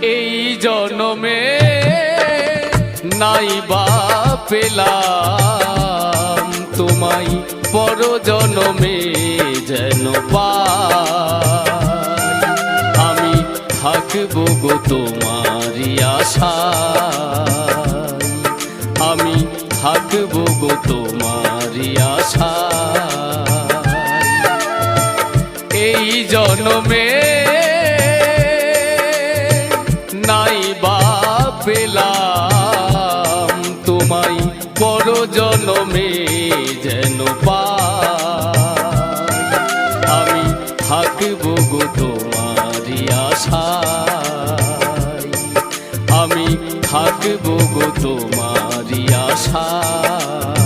এই জনমে নাই বা পেলাম তোমায়, পর জনমে যেন পাই। আমি থাকবো গো তোমারই আশায়, আমি থাকবো গো তোমারই আশায়। এই জনমে নাই বা পেলাম তোমায়, পর জনমে যেন পাই। আমি থাকবো গো তোমারই আশায়, আমি থাকবো গো তোমারই আশায়।